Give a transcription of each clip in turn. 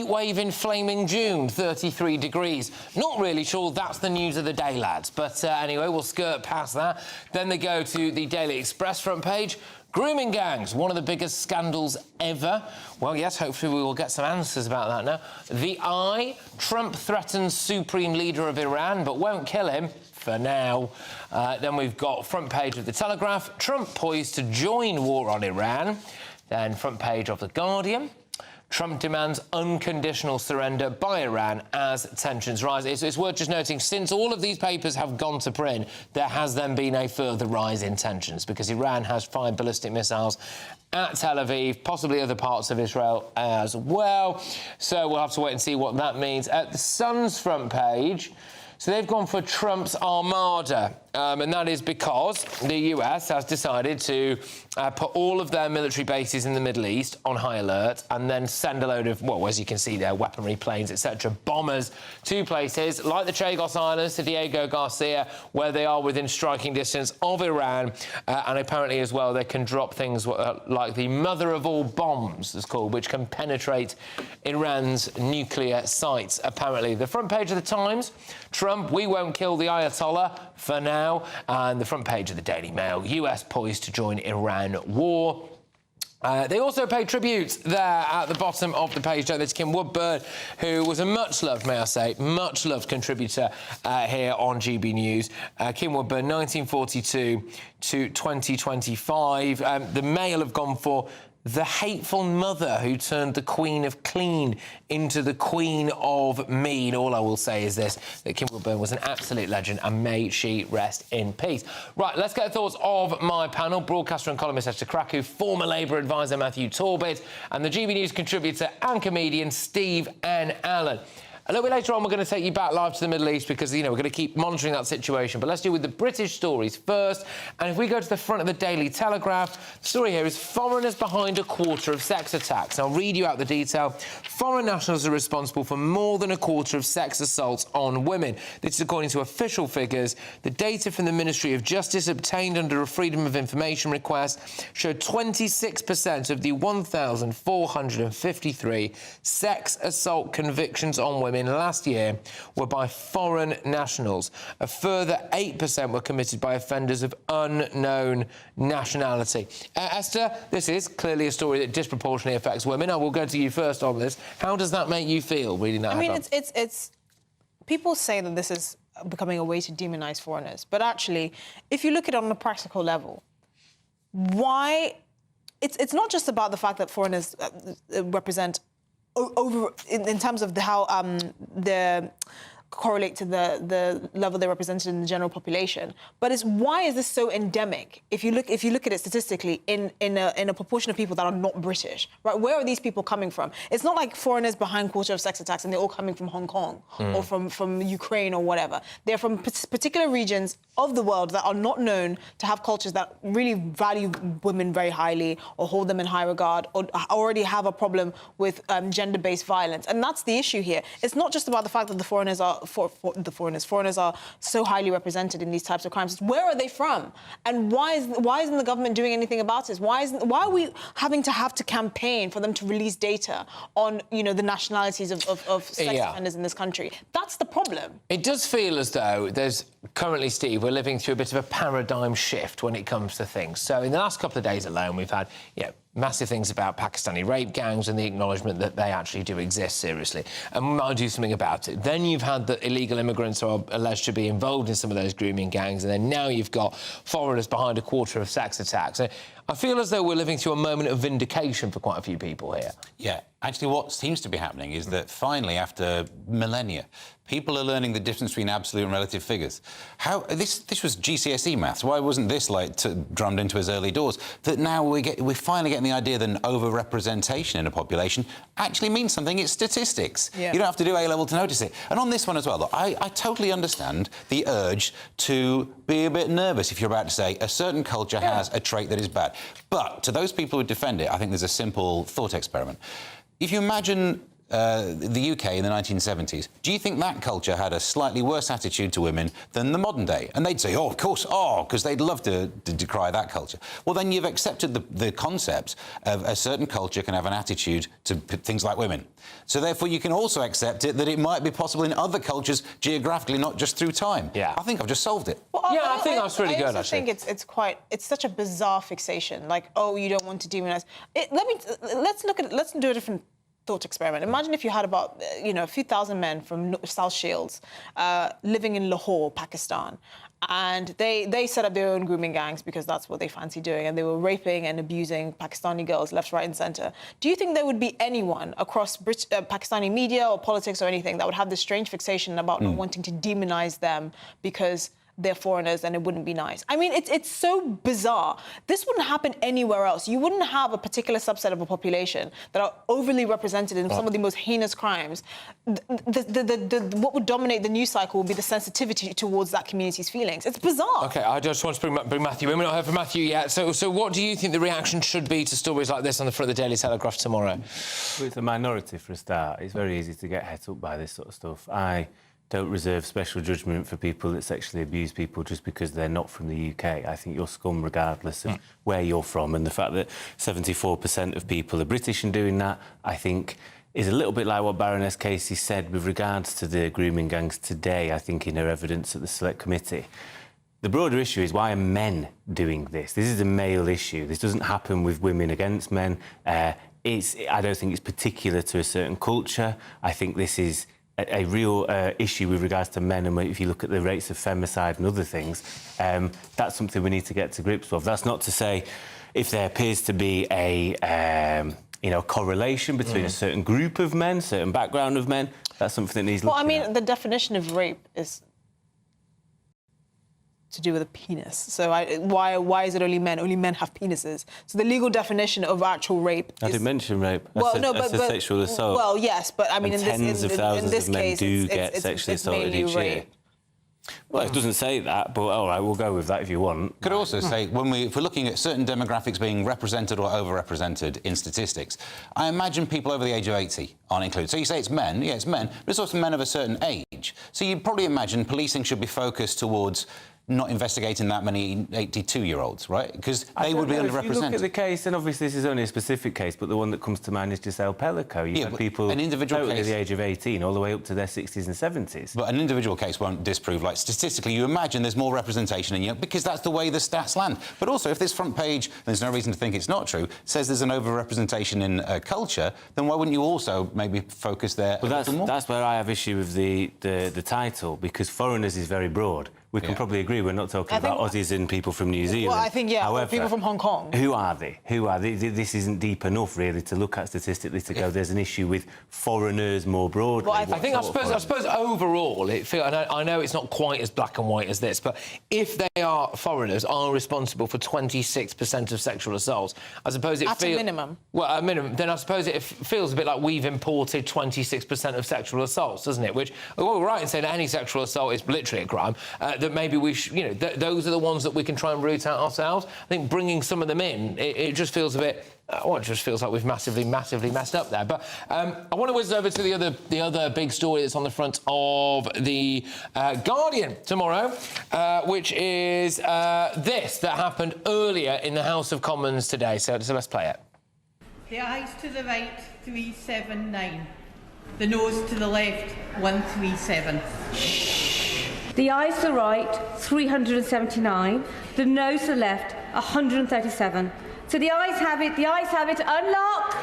wave in flaming June, 33 degrees. Not really sure that's the news of the day, lads. But anyway, we'll skirt past that. Then they go to the Daily Express front page. Grooming gangs, one of the biggest scandals ever. Well, yes, hopefully we will get some answers about that now. The Eye, Trump threatens supreme leader of Iran, but won't kill him. For now. Then we've got front page of The Telegraph, Trump poised to join war on Iran. Then front page of The Guardian, Trump demands unconditional surrender by Iran as tensions rise. It's worth just noting, since all of these papers have gone to print, there has then been a further rise in tensions because Iran has fired ballistic missiles at Tel Aviv, possibly other parts of Israel as well. So we'll have to wait and see what that means. At The Sun's front page, so they've gone for Trump's armada, and that is because the US has decided to put all of their military bases in the Middle East on high alert and then send a load of, well, as you can see there, weaponry, planes, etc., bombers to places like the Chagos Islands, to Diego Garcia, where they are within striking distance of Iran, and apparently as well they can drop things like the mother of all bombs, it's called, which can penetrate Iran's nuclear sites, apparently. The front page of the Times, Trump, we won't kill the Ayatollah for now. And the front page of the Daily Mail, US poised to join Iran war. They also pay tribute there at the bottom of the page. There's Kim Woodburn, who was a much-loved, may I say, much-loved contributor here on GB News. Kim Woodburn, 1942 to 2025. The Mail have gone for the hateful mother who turned the Queen of Clean into the Queen of Mean. All I will say is this, that Kim Woodburn was an absolute legend, and may she rest in peace. Right, let's get the thoughts of my panel. Broadcaster and columnist Esther Krakow, former Labour advisor Matthew Torbett, and the GB News contributor and comedian Steve N. Allen. A little bit later on, we're going to take you back live to the Middle East because, you know, we're going to keep monitoring that situation. But let's deal with the British stories first. And if we go to the front of the Daily Telegraph, the story here is foreigners behind a quarter of sex attacks. I'll read you out the detail. Foreign nationals are responsible for more than a quarter of sex assaults on women. This is according to official figures. The data from the Ministry of Justice obtained under a Freedom of Information request showed 26% of the 1,453 sex assault convictions on women last year were by foreign nationals. A further 8% were committed by offenders of unknown nationality. Esther, this is clearly a story that disproportionately affects women. I will go to you first on this. How does that make you feel, reading that? I mean, it's people say that this is becoming a way to demonise foreigners, but actually, if you look at it on a practical level, why... It's not just about the fact that foreigners represent over in terms of how they correlate to the level they're represented in the general population, but it's why is this so endemic? If you look at it statistically, in a proportion of people that are not British, right? Where are these people coming from? It's not like foreigners behind quarter of sex attacks and they're all coming from Hong Kong or from Ukraine or whatever. They're from particular regions of the world that are not known to have cultures that really value women very highly or hold them in high regard or already have a problem with gender-based violence. And that's the issue here. It's not just about the fact that the foreigners are foreigners are so highly represented in these types of crimes. Where are they from? And why isn't the government doing anything about this? Why are we having to campaign for them to release data on, you know, the nationalities of sex offenders in this country? That's the problem. It does feel as though there's currently, Steve, we're living through a bit of a paradigm shift when it comes to things. So in the last couple of days alone, we've had, you know, massive things about Pakistani rape gangs and the acknowledgement that they actually do exist, seriously, and we might do something about it. Then you've had the illegal immigrants who are alleged to be involved in some of those grooming gangs, and then now you've got foreigners behind a quarter of sex attacks. I feel as though we're living through a moment of vindication for quite a few people here. Yeah, actually what seems to be happening is that finally, after millennia, people are learning the difference between absolute and relative figures. This was GCSE maths. Why wasn't this drummed into his early doors? That now we're finally getting the idea that an over-representation in a population actually means something. It's statistics. Yeah. You don't have to do A-level to notice it. And on this one as well, look, I totally understand the urge to be a bit nervous if you're about to say a certain culture has a trait that is bad. But to those people who defend it, I think there's a simple thought experiment. If you imagine the UK in the 1970s, do you think that culture had a slightly worse attitude to women than the modern day? And they'd say, oh, of course, because they'd love to decry that culture. Well, then you've accepted the concept of a certain culture can have an attitude to things like women. So therefore, you can also accept it that it might be possible in other cultures geographically, not just through time. Yeah. I think I've just solved it. Well, Yeah, I think that's really good, actually. I think it's such a bizarre fixation. Like, oh, you don't want to demonize. Let's do a different thought experiment. Imagine if you had about, a few thousand men from South Shields living in Lahore, Pakistan, and they set up their own grooming gangs because that's what they fancy doing, and they were raping and abusing Pakistani girls left, right, and centre. Do you think there would be anyone across Pakistani media or politics or anything that would have this strange fixation about not wanting to demonize them because they're foreigners and it wouldn't be nice? I mean, it's so bizarre. This wouldn't happen anywhere else. You wouldn't have a particular subset of a population that are overly represented in some of the most heinous crimes. What would dominate the news cycle would be the sensitivity towards that community's feelings. It's bizarre. OK, I just want to bring Matthew in. We've not heard from Matthew yet. So what do you think the reaction should be to stories like this on the front of the Daily Telegraph tomorrow? Well, it's a minority for a start. It's very easy to get het up by this sort of stuff. I don't reserve special judgment for people that sexually abuse people just because they're not from the UK. I think you're scum regardless of where you're from. And the fact that 74% of people are British and doing that, I think, is a little bit like what Baroness Casey said with regards to the grooming gangs today, I think, in her evidence at the Select Committee. The broader issue is, why are men doing this? This is a male issue. This doesn't happen with women against men. I don't think it's particular to a certain culture. I think this is a real issue with regards to men, and if you look at the rates of femicide and other things, that's something we need to get to grips with. That's not to say if there appears to be a correlation between a certain group of men, certain background of men, that's something that needs looking at. The definition of rape is to do with a penis. So why is it only men? Only men have penises. So the legal definition of actual rape I didn't mention rape. Well, that's a sexual assault. Well, yes, but I mean, and tens of thousands of men do get sexually assaulted each year. Well, it doesn't say that, but all right, we'll go with that if you want. Could also say, if we're looking at certain demographics being represented or overrepresented in statistics, I imagine people over the age of 80 aren't included. So you say it's men, yeah, it's men, but it's also men of a certain age. So you'd probably imagine policing should be focused towards not investigating that many 82-year-olds, right? Because they would be underrepresented. If you look at the case, and obviously this is only a specific case, but the one that comes to mind is Giselle Pellico. You've had people an individual totally case, at the age of 18 all the way up to their 60s and 70s. But an individual case won't disprove, like, statistically, you imagine there's more representation in you, because that's the way the stats land. But also, if this front page, and there's no reason to think it's not true, says there's an overrepresentation in culture, then why wouldn't you also maybe focus there a little more? That's where I have issue with the title, because foreigners is very broad. We can probably agree we're not talking about Aussies and people from New Zealand. Well, I think, However, people from Hong Kong. Who are they? This isn't deep enough, really, to look at statistically to go, there's an issue with foreigners more broadly. Well, I suppose overall, I know it's not quite as black and white as this, but if they are foreigners, are responsible for 26% of sexual assaults, I suppose it feels... At a minimum. Well, at a minimum. Then I suppose it feels a bit like we've imported 26% of sexual assaults, doesn't it? Which, well, we're right in saying that any sexual assault is literally a crime. That maybe we should, those are the ones that we can try and root out ourselves. I think bringing some of them in, it just feels a bit... it just feels like we've massively messed up there. But I want to whiz over to the other big story that's on the front of the Guardian tomorrow, which is this that happened earlier in the House of Commons today. So let's play it. The ayes to the right, 379. The noes to the left, 137. The ayes to the right, 379. The noes to the left, 137. So the ayes have it. Unlock!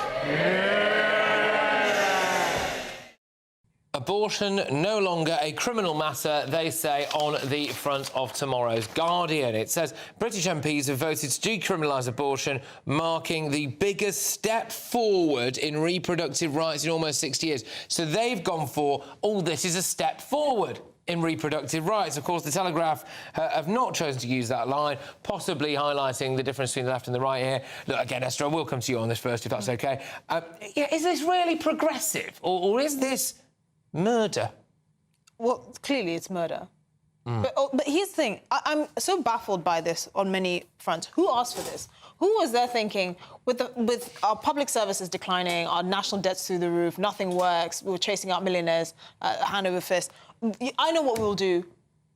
Abortion no longer a criminal matter, they say, on the front of tomorrow's Guardian. It says British MPs have voted to decriminalise abortion, marking the biggest step forward in reproductive rights in almost 60 years. So they've gone for, this is a step forward in reproductive rights. Of course, the Telegraph have not chosen to use that line, possibly highlighting the difference between the left and the right here. Look, again, Esther, I will come to you on this first, if that's OK. Is this really progressive, or is this murder? Well, clearly it's murder. But here's the thing. I'm so baffled by this on many fronts. Who asked for this? Who was there thinking, with our public services declining, our national debts through the roof, nothing works, we're chasing out millionaires, hand over fist. I know what we will do.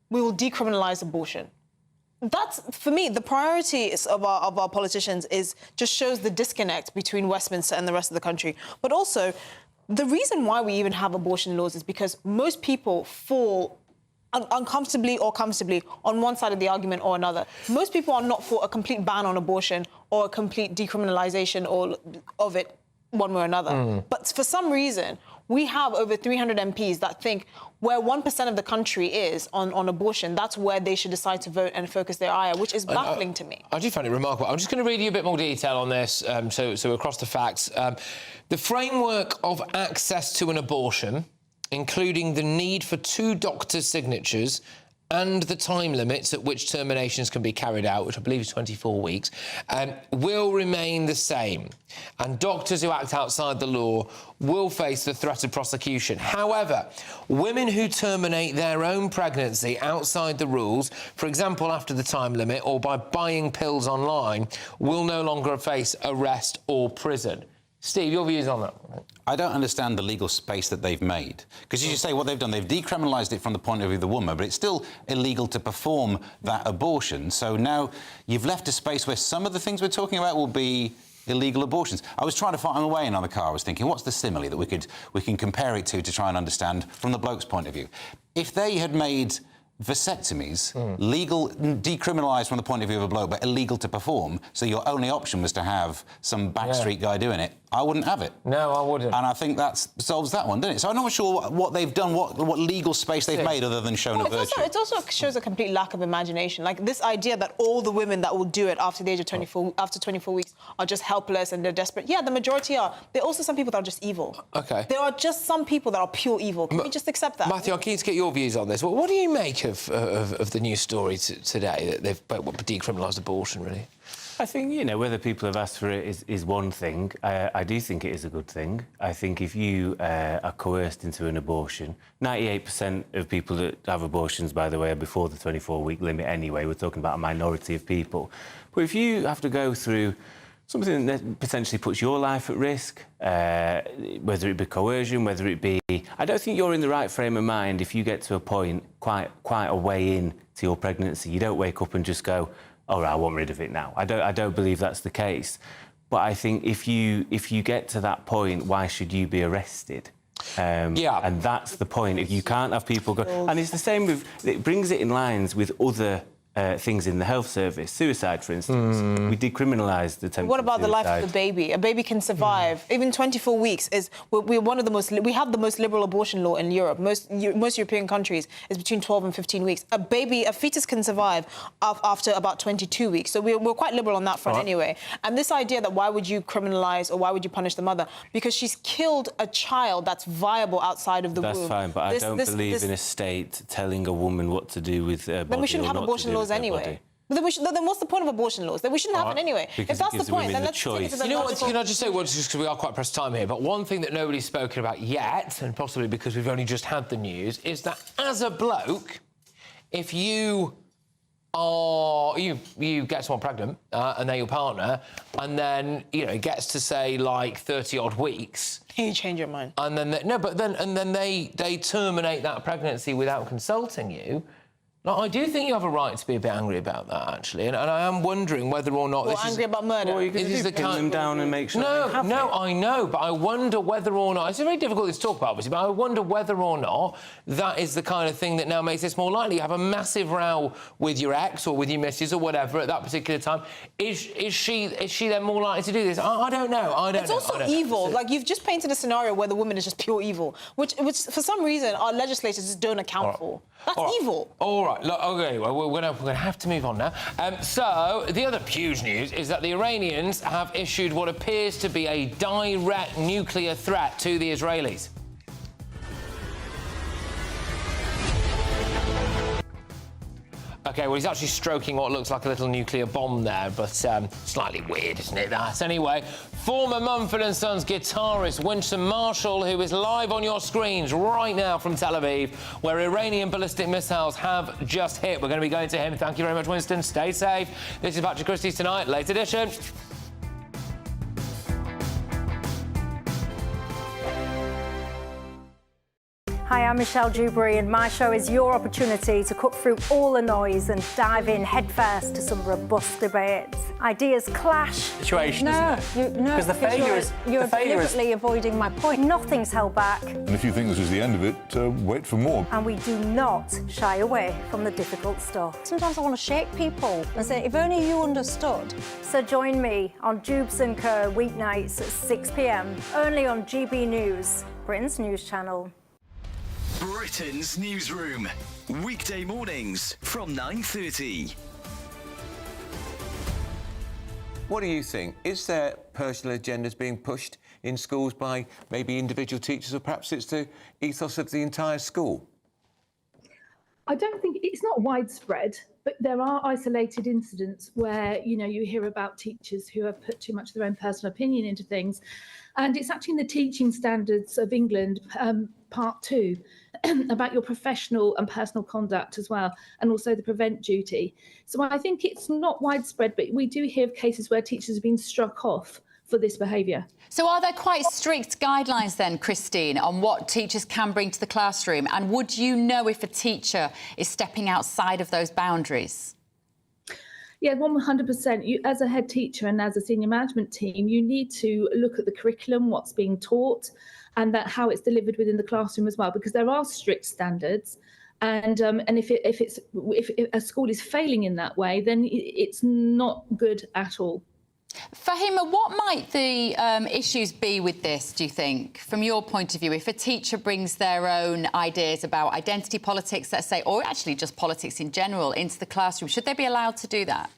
We will decriminalise abortion. That's, for me, the priorities of our politicians just shows the disconnect between Westminster and the rest of the country. But also, the reason why we even have abortion laws is because most people fall uncomfortably or comfortably on one side of the argument or another. Most people are not for a complete ban on abortion or a complete decriminalisation of it one way or another. But for some reason, we have over 300 MPs that think where 1% of the country is on abortion, that's where they should decide to vote and focus their ire, which is baffling to me. I do find it remarkable. I'm just going to read you a bit more detail on this, so across the facts. The framework of access to an abortion, including the need for 2 doctors' signatures and the time limits at which terminations can be carried out, which I believe is 24 weeks, will remain the same. And doctors who act outside the law will face the threat of prosecution. However, women who terminate their own pregnancy outside the rules, for example, after the time limit or by buying pills online, will no longer face arrest or prison. Steve, your views on that? I don't understand the legal space that they've made. Because as you say, what they've done, they've decriminalised it from the point of view of the woman, but it's still illegal to perform that abortion. So now you've left a space where some of the things we're talking about will be illegal abortions. I was trying to find, on the way in on the car, I was thinking, what's the simile that we can compare it to try and understand from the bloke's point of view? If they had made vasectomies legal, decriminalised from the point of view of a bloke, but illegal to perform, so your only option was to have some backstreet guy doing it, I wouldn't have it. No, I wouldn't. And I think that solves that one, doesn't it? So I'm not sure what they've done, what legal space they've made other than shown a virtue. It also shows a complete lack of imagination. Like this idea that all the women that will do it after the age of 24, after 24 weeks, are just helpless and they're desperate. Yeah, the majority are. There are also some people that are just evil. OK. There are just some people that are pure evil. Can we just accept that? Matthew, I'm keen to get your views on this. What do you make of the news story today that they've decriminalised abortion, really? I think, you know, whether people have asked for it is one thing. I do think it is a good thing. I think if you are coerced into an abortion, 98% of people that have abortions, by the way, are before the 24-week limit anyway. We're talking about a minority of people. But if you have to go through something that potentially puts your life at risk, whether it be coercion, whether it be... I don't think you're in the right frame of mind if you get to a point quite a way in to your pregnancy. You don't wake up and just go, all right, I want rid of it now. I don't believe that's the case. But I think if you get to that point, why should you be arrested? Yeah. And that's the point. If you can't have people go... And it's the same with... It brings it in lines with other things in the health service. Suicide, for instance. We decriminalised the attempt. What about the life of the baby? A baby can survive. Even 24 weeks is... We're one of the most... We have the most liberal abortion law in Europe. Most European countries is between 12 and 15 weeks. A fetus can survive after about 22 weeks. So we're quite liberal on that front anyway. And this idea that why would you criminalise or why would you punish the mother? Because she's killed a child that's viable outside of the womb. That's fine, but I don't believe in a state telling a woman what to do with her body. Then we shouldn't have abortion laws anyway. But then what's the point of abortion laws? Then we shouldn't have it anyway. Because if that's the point, then let's take it to the You know what, can I just say, just because we are quite pressed time here, but one thing that nobody's spoken about yet, and possibly because we've only just had the news, is that as a bloke, if you get someone pregnant and they're your partner, and then, you know, it gets to, say, like 30-odd weeks... You change your mind. And then... they terminate that pregnancy without consulting you... No, I do think you have a right to be a bit angry about that, actually, and I am wondering whether or not... angry about murder? Or you can pin them down and make sure they have it. I know, but I wonder whether or not... It's very difficult to talk about, obviously, but I wonder whether or not that is the kind of thing that now makes this more likely. You have a massive row with your ex or with your missus or whatever at that particular time. Is she then more likely to do this? I don't know. It's also evil. Like, you've just painted a scenario where the woman is just pure evil, which for some reason, our legislators just don't account for. That's evil. All right. Look, okay, well, we're going to have to move on now. So, the other huge news is that the Iranians have issued what appears to be a direct nuclear threat to the Israelis. OK, well, he's actually stroking what looks like a little nuclear bomb there, but slightly weird, isn't it, that? Anyway, former Mumford & Sons guitarist Winston Marshall, who is live on your screens right now from Tel Aviv, where Iranian ballistic missiles have just hit. We're going to be going to him. Thank you very much, Winston. Stay safe. This is Patrick Christys Tonight, late edition. Hi, I'm Michelle Dewberry, and my show is your opportunity to cut through all the noise and dive in headfirst to some robust debates. Ideas clash. Situation, isn't it? Because the failure is... You're deliberately avoiding my point. Nothing's held back. And if you think this is the end of it, wait for more. And we do not shy away from the difficult stuff. Sometimes I want to shake people and say, if only you understood. So join me on Jubes & Kerr weeknights at 6 p.m, only on GB News, Britain's news channel. Britain's Newsroom, weekday mornings from 9:30. What do you think? Is there personal agendas being pushed in schools by maybe individual teachers, or perhaps it's the ethos of the entire school? I don't think it's not widespread, but there are isolated incidents where, you know, you hear about teachers who have put too much of their own personal opinion into things. And it's actually in the Teaching Standards of England, Part 2, about your professional and personal conduct as well, and also the prevent duty. So I think it's not widespread, but we do hear of cases where teachers have been struck off for this behaviour. So are there quite strict guidelines then, Christine, on what teachers can bring to the classroom? And would you know if a teacher is stepping outside of those boundaries? Yeah, 100%. You, as a head teacher and as a senior management team, you need to look at the curriculum, what's being taught, and that how it's delivered within the classroom as well, because there are strict standards. And if a school is failing in that way, then it's not good at all. Fahima, what might the issues be with this, do you think, from your point of view? If a teacher brings their own ideas about identity politics, let's say, or actually just politics in general, into the classroom, should they be allowed to do that?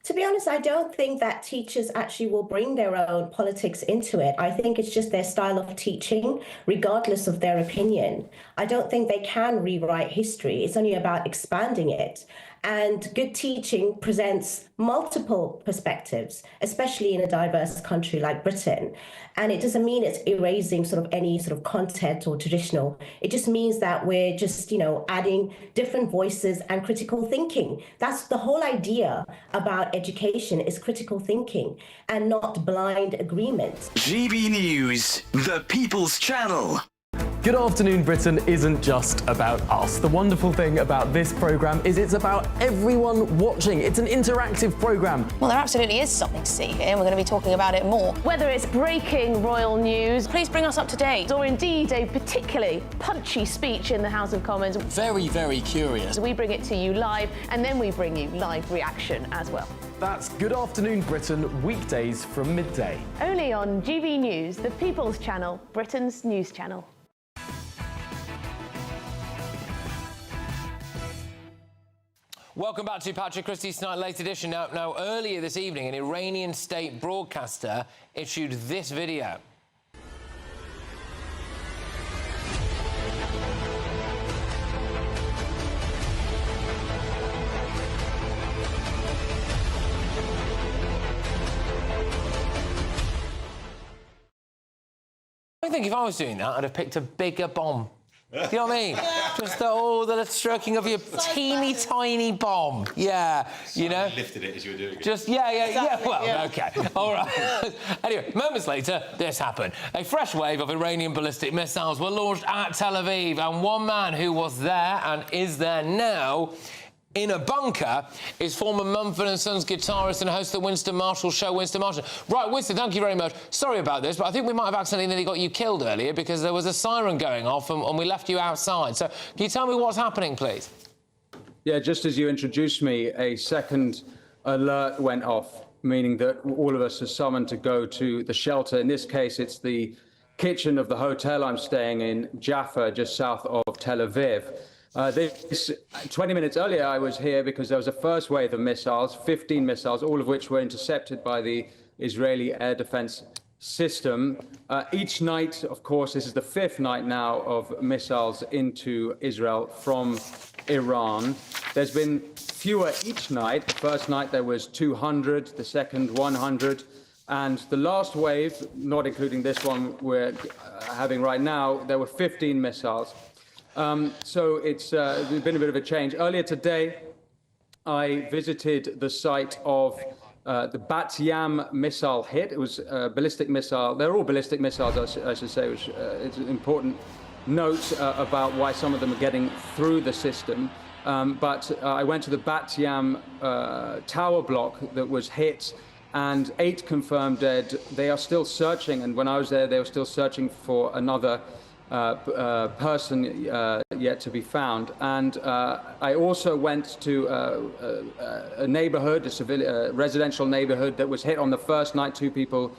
To be honest, I don't think that teachers actually will bring their own politics into it. I think it's just their style of teaching, regardless of their opinion. I don't think they can rewrite history. It's only about expanding it. And good teaching presents multiple perspectives, especially in a diverse country like Britain. And it doesn't mean it's erasing sort of any sort of content or traditional. It just means that we're just, you know, adding different voices and critical thinking. That's the whole idea about education, is critical thinking and not blind agreement. GB News, the People's Channel. Good Afternoon Britain isn't just about us. The wonderful thing about this programme is it's about everyone watching. It's an interactive programme. Well, there absolutely is something to see here, and we're going to be talking about it more. Whether it's breaking royal news, please bring us up to date, or indeed a particularly punchy speech in the House of Commons. Very, very curious. We bring it to you live, and then we bring you live reaction as well. That's Good Afternoon Britain, weekdays from midday. Only on GB News, the People's Channel, Britain's news channel. Welcome back to Patrick Christys Tonight, late edition. Now, earlier this evening, an Iranian state broadcaster issued this video. I think if I was doing that, I'd have picked a bigger bomb. Do you know what I mean? Just the stroking of your teeny tiny bomb. Yeah, you know. You lifted it as you were doing it. Just yeah. Well, okay, all right. Anyway, moments later, this happened. A fresh wave of Iranian ballistic missiles were launched at Tel Aviv, and one man who was there and is there now in a bunker is former Mumford & Sons guitarist and host of the Winston Marshall Show, Winston Marshall. Right, Winston, thank you very much. Sorry about this, but I think we might have accidentally nearly got you killed earlier because there was a siren going off and we left you outside. So can you tell me what's happening, please? Yeah, just as you introduced me, a second alert went off, meaning that all of us are summoned to go to the shelter. In this case, it's the kitchen of the hotel I'm staying in, Jaffa, just south of Tel Aviv. 20 minutes earlier, I was here because there was a first wave of missiles, 15 missiles, all of which were intercepted by the Israeli air defense system. Each night, of course, this is the fifth night now of missiles into Israel from Iran. There's been fewer each night. The first night there was 200, the second 100, and the last wave, not including this one we're having right now, there were 15 missiles. So it's been a bit of a change. Earlier today, I visited the site of the Bat Yam missile hit. It was a ballistic missile. They're all ballistic missiles, I should say, which it's an important note about why some of them are getting through the system. But I went to the Bat Yam tower block that was hit, and 8 confirmed dead. They are still searching, and when I was there, they were still searching for another person yet to be found. And I also went to a neighborhood, a residential neighborhood that was hit on the first night. 2 people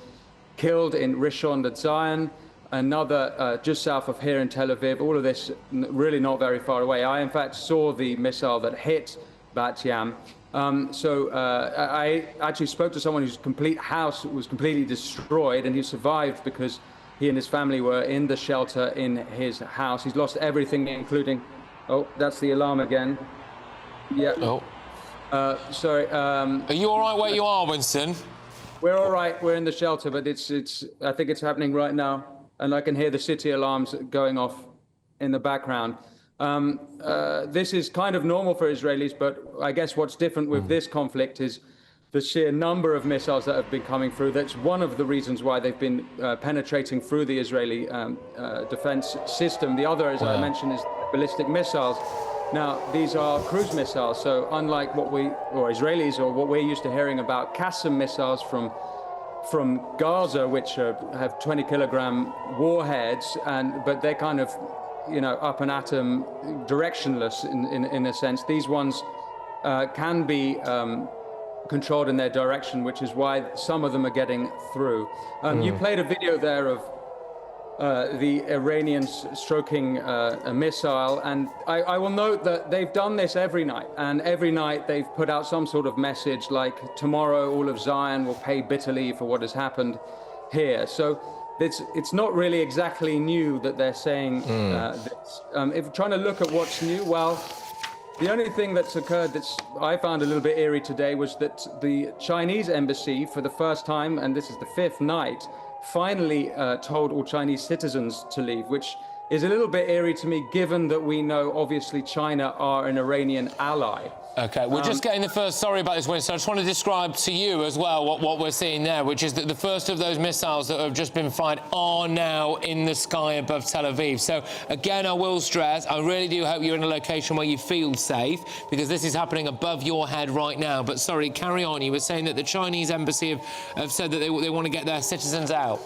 killed in Rishon LeZion, another just south of here in Tel Aviv. All of this really not very far away. I, in fact, saw the missile that hit Bat Yam. I actually spoke to someone whose complete house was completely destroyed, and he survived because he and his family were in the shelter in his house. He's lost everything, including... Oh, that's the alarm again. Yeah. Oh. Sorry. Are you all right where you are, Winston? We're all right. We're in the shelter, but I think it's happening right now. And I can hear the city alarms going off in the background. This is kind of normal for Israelis, but I guess what's different with this conflict is the sheer number of missiles that have been coming through. That's one of the reasons why they've been penetrating through the Israeli defense system. The other, as I mentioned, is ballistic missiles. Now, these are cruise missiles, so unlike what Israelis or what we're used to hearing about Qassam missiles from Gaza, which have 20-kilogram warheads, but they're kind of, up and atom, directionless in a sense. These ones can be controlled in their direction, which is why some of them are getting through. You played a video there of the Iranians stroking a missile, and I will note that they've done this every night, and every night they've put out some sort of message like, tomorrow all of Zion will pay bitterly for what has happened here. So it's not really exactly new that they're saying this. If trying to look at what's new, well, the only thing that's occurred that's I found a little bit eerie today was that the Chinese embassy, for the first time, and this is the 5th night, finally told all Chinese citizens to leave, which is a little bit eerie to me, given that we know, obviously, China are an Iranian ally. OK, we're just getting the first... Sorry about this, Winston. I just want to describe to you as well what we're seeing there, which is that the first of those missiles that have just been fired are now in the sky above Tel Aviv. So, again, I will stress, I really do hope you're in a location where you feel safe, because this is happening above your head right now. But, sorry, carry on. You were saying that the Chinese embassy have said that they want to get their citizens out.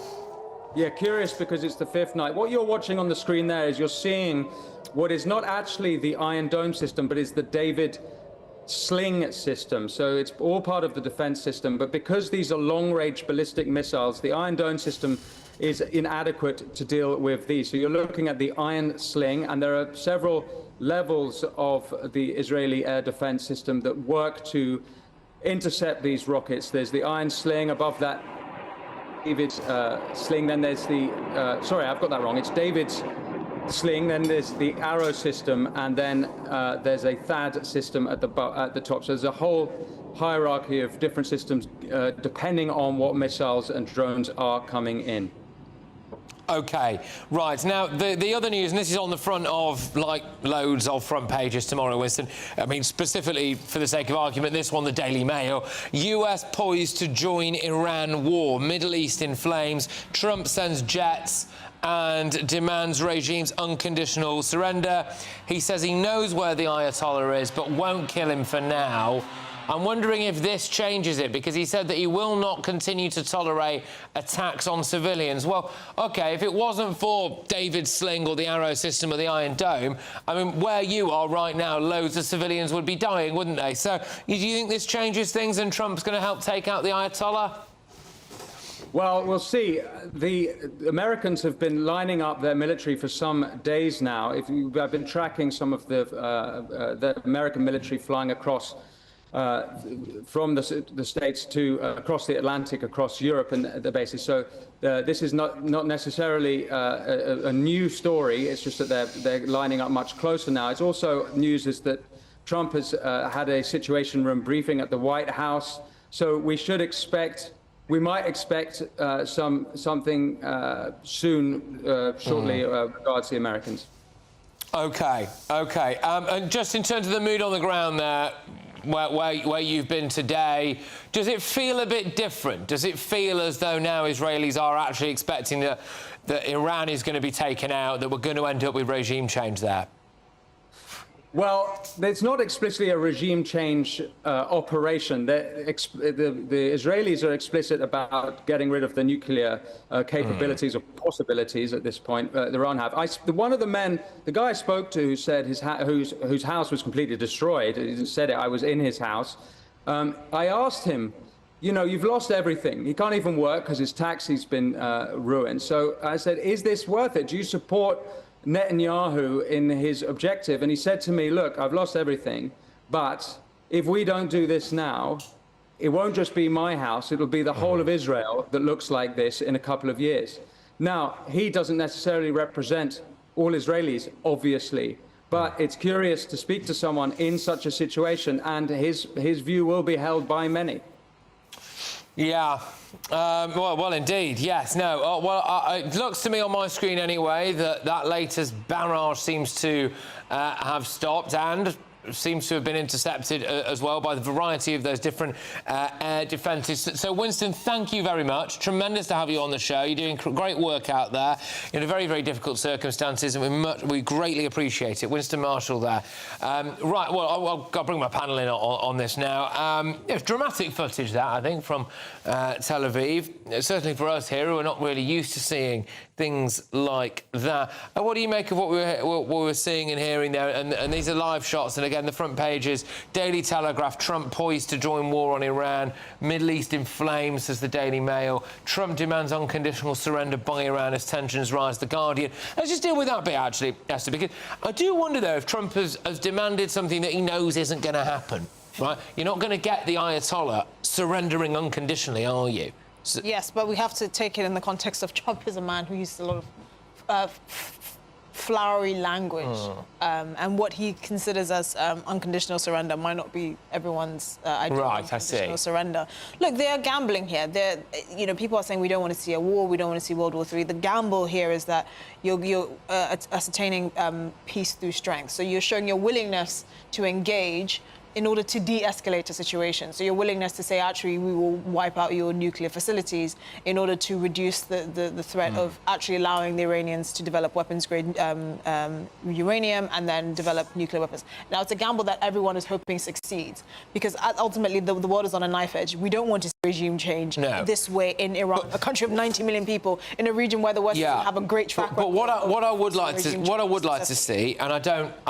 Yeah, curious, because it's the 5th night. What you're watching on the screen there is you're seeing what is not actually the Iron Dome system, but is the David sling system. So it's all part of the defense system. But because these are long-range ballistic missiles, the Iron Dome system is inadequate to deal with these. So you're looking at the Iron Sling, and there are several levels of the Israeli air defense system that work to intercept these rockets. There's the Iron Sling. Above that, David's sling. Then there's the sorry, I've got that wrong. It's David's sling. Then there's the arrow system, and then there's a THAAD system at the top. So there's a whole hierarchy of different systems depending on what missiles and drones are coming in. OK, right. Now, the other news, and this is on the front of, like, loads of front pages tomorrow, Winston. I mean, specifically, for the sake of argument, this one, the Daily Mail. US poised to join Iran war. Middle East in flames. Trump sends jets and demands regime's unconditional surrender. He says he knows where the Ayatollah is, but won't kill him for now. I'm wondering if this changes it, because he said that he will not continue to tolerate attacks on civilians. Well, OK, if it wasn't for David's sling or the arrow system or the Iron Dome, I mean, where you are right now, loads of civilians would be dying, wouldn't they? So do you think this changes things and Trump's going to help take out the Ayatollah? Well, we'll see. The Americans have been lining up their military for some days now. I've been tracking some of the American military flying across from the States to across the Atlantic, across Europe and the bases. So this is not necessarily a new story. It's just that they're lining up much closer now. It's also news is that Trump has had a Situation Room briefing at the White House. So we might expect something soon, shortly, regards the Americans. OK. And just in terms of the mood on the ground there, where you've been today, does it feel a bit different? Does it feel as though now Israelis are actually expecting that Iran is going to be taken out, that we're going to end up with regime change there? Well, it's not explicitly a regime change operation. The Israelis are explicit about getting rid of the nuclear capabilities or possibilities at this point Iran have. One of the men, the guy I spoke to, who said whose house was completely destroyed, he said it, I was in his house. I asked him, you know, you've lost everything. He can't even work because his taxi's been ruined. So I said, is this worth it? Do you support Netanyahu in his objective? And he said to me, look, I've lost everything, but if we don't do this now, it won't just be my house, it'll be the whole of Israel that looks like this in a couple of years. Now, he doesn't necessarily represent all Israelis, obviously, but it's curious to speak to someone in such a situation, and his view will be held by many. Yeah. Well, indeed, yes. No, it looks to me on my screen anyway that latest barrage seems to have stopped and seems to have been intercepted as well by the variety of those different air defences. So, Winston, thank you very much. Tremendous to have you on the show. You're doing great work out there in very, very difficult circumstances, and we greatly appreciate it. Winston Marshall there. Right, well, I'll bring my panel in on this now. It's dramatic footage, that, I think, from Tel Aviv. Certainly for us here, who are not really used to seeing things like that. What do you make of what we were seeing and hearing there? And these are live shots, and again, the front pages, Daily Telegraph, Trump poised to join war on Iran, Middle East in flames, says the Daily Mail, Trump demands unconditional surrender by Iran as tensions rise, The Guardian. Let's just deal with that bit, actually, Esther, because I do wonder, though, if Trump has demanded something that he knows isn't going to happen, right? You're not going to get the Ayatollah surrendering unconditionally, are you? So yes, but we have to take it in the context of Trump is a man who uses a lot of flowery language, and what he considers as unconditional surrender might not be everyone's idea of unconditional surrender. Look, they are gambling here. People are saying we don't want to see a war, we don't want to see World War III. The gamble here is that you're ascertaining peace through strength. So you're showing your willingness to engage in order to de-escalate a situation. So your willingness to say, actually, we will wipe out your nuclear facilities in order to reduce the threat of actually allowing the Iranians to develop weapons-grade uranium and then develop nuclear weapons. Now, it's a gamble that everyone is hoping succeeds, because ultimately the world is on a knife edge. We don't want to see regime change this way in Iran, a country of 90 million people, in a region where the West have a great track record. But what I would like to see, and I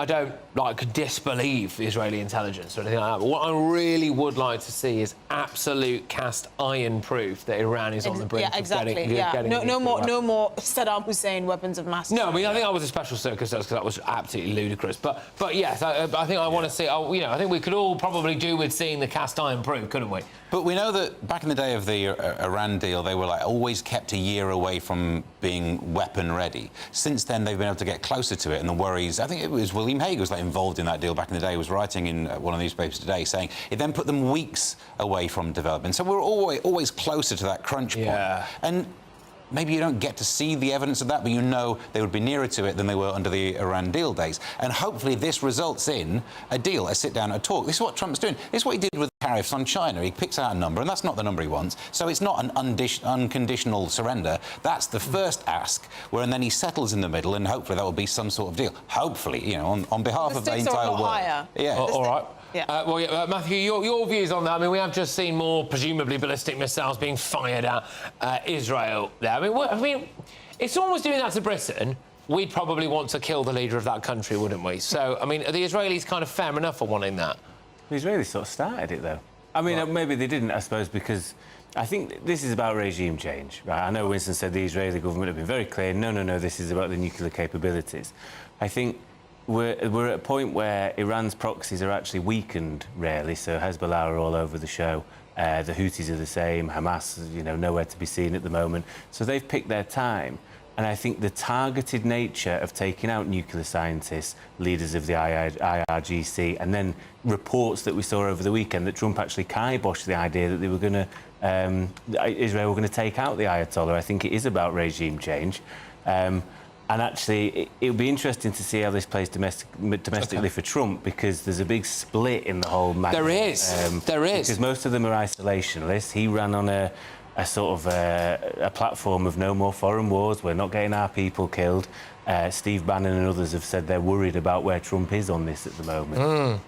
don't like disbelieve the Israeli intelligence or anything like that, but what I really would like to see is absolute cast iron proof that Iran is on the brink of getting no more Saddam Hussein weapons of mass destruction. No, I mean, I think that was a special circumstance because that was absolutely ludicrous. But yes, I think I want to see. I think we could all probably do with seeing the cast iron proof, couldn't we? But we know that back in the day of the Iran deal, they were always kept a year away from being weapon ready. Since then, they've been able to get closer to it, and the worries. I think it was William Hague was involved in that deal back in the day. He was writing in one of the newspapers today saying it then put them weeks away from development. So we're always closer to that crunch point. And maybe you don't get to see the evidence of that, but you know they would be nearer to it than they were under the Iran deal days. And hopefully this results in a deal, a sit-down, a talk. This is what Trump's doing. This is what he did with tariffs on China. He picks out a number, and that's not the number he wants. So it's not an unconditional surrender. That's the first ask, and then he settles in the middle, and hopefully that will be some sort of deal. Hopefully, on behalf of the entire world. Higher. Yeah. All right. Yeah. Matthew, your views on that? I mean, we have just seen more presumably ballistic missiles being fired at Israel there. I mean, if someone was doing that to Britain, we'd probably want to kill the leader of that country, wouldn't we? So, I mean, are the Israelis kind of fair enough for wanting that? The Israelis sort of started it, though. I mean, maybe they didn't, I suppose, because I think this is about regime change, right? I know Winston said the Israeli government have been very clear, no, this is about the nuclear capabilities. I think we're at a point where Iran's proxies are actually weakened, rarely. So Hezbollah are all over the show. The Houthis are the same. Hamas, nowhere to be seen at the moment. So they've picked their time. And I think the targeted nature of taking out nuclear scientists, leaders of the IRGC, and then reports that we saw over the weekend that Trump actually kiboshed the idea that they were going to, Israel were going to take out the Ayatollah. I think it is about regime change. And actually, it'll be interesting to see how this plays domestically for Trump, because there's a big split in the whole matter. There is. There is. Because most of them are isolationists. He ran on a sort of a platform of no more foreign wars, we're not getting our people killed. Steve Bannon and others have said they're worried about where Trump is on this at the moment.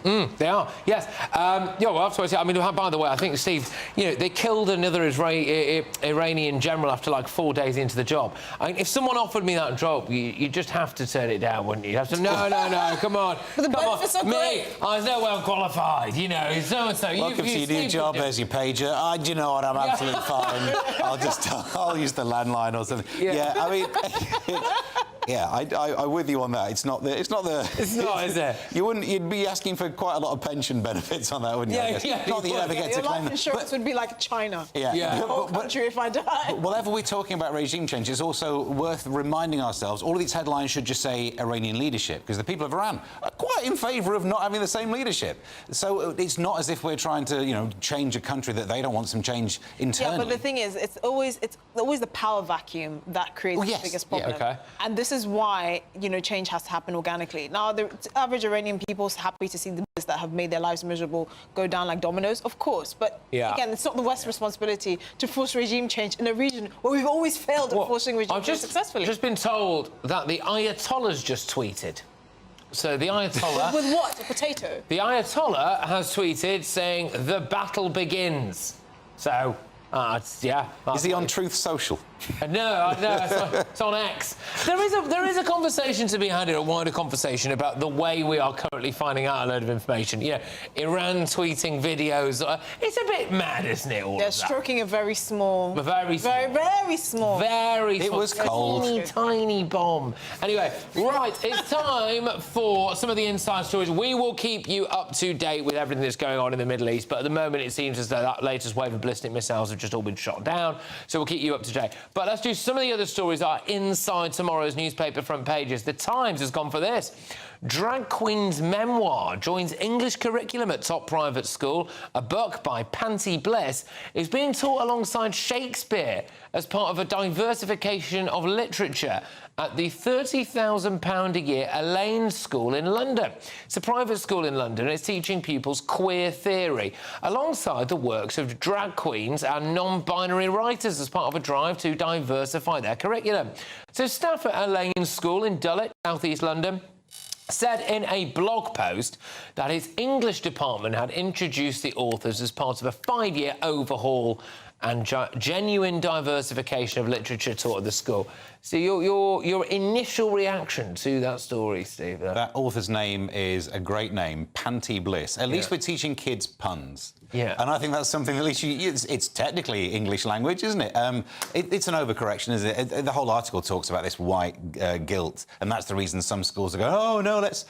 They are, yes. Yeah, well, absolutely. I mean, by the way, I think, Steve, you know, they killed another Iranian general after like 4 days into the job. I mean, if someone offered me that job, you just have to turn it down, wouldn't you? You have to, no, come on. But the benefits are me, I was no well qualified, you know, so-and-so. Welcome to your new job, there's your pager. Do you know what, I'm absolutely fine. I'll use the landline or something. Yeah, I mean... Yeah, I'm with you on that. It's not, is it? You'd be asking for quite a lot of pension benefits on that, wouldn't you? Yeah. Not that you ever get to claim life insurance would be like China. Yeah. The whole country if I die. But whatever we're talking about regime change, it's also worth reminding ourselves, all of these headlines should just say Iranian leadership, because the people of Iran are quite in favour of not having the same leadership. So it's not as if we're trying to, you know, change a country that they don't want some change internally. Yeah, but the thing is, it's always the power vacuum that creates the biggest problem. Yeah, okay. And this is why, you know, change has to happen organically. Now, the average Iranian people's happy to see the that have made their lives miserable go down like dominoes, of course. But again, it's not the West's responsibility to force regime change in a region where we've always failed at forcing regime change successfully. I've just been told that the Ayatollah's just tweeted. So the Ayatollah... With what? A potato? The Ayatollah has tweeted saying, the battle begins. So... Is he on Truth Social? No, it's on X. There is a conversation to be had here, a wider conversation about the way we are currently finding out a load of information. You know, Iran tweeting videos. It's a bit mad, isn't it? They're stroking a very small... Very small. Very small. Very small. It was cold. Tiny, tiny bomb. Anyway, right, it's time for some of the inside stories. We will keep you up to date with everything that's going on in the Middle East, but at the moment it seems as though that latest wave of ballistic missiles have just all been shot down, so we'll keep you up to date. But let's do some of the other stories that are inside tomorrow's newspaper front pages. The Times has gone for this. Drag queen's memoir joins English curriculum at top private school. A book by Panty Bliss is being taught alongside Shakespeare as part of a diversification of literature at the £30,000 a year Elaine School in London. It's a private school in London and it's teaching pupils queer theory alongside the works of drag queens and non-binary writers as part of a drive to diversify their curriculum. So staff at Elaine School in Dulwich, South East London, said in a blog post that its English department had introduced the authors as part of a 5-year overhaul and genuine diversification of literature taught at the school. So your initial reaction to that story, Steve? That author's name is a great name, Panty Bliss. At least we're teaching kids puns. Yeah. And I think that's something at least it's technically English language, isn't it? It's an overcorrection, isn't it? The whole article talks about this white guilt, and that's the reason some schools are going, oh no, let's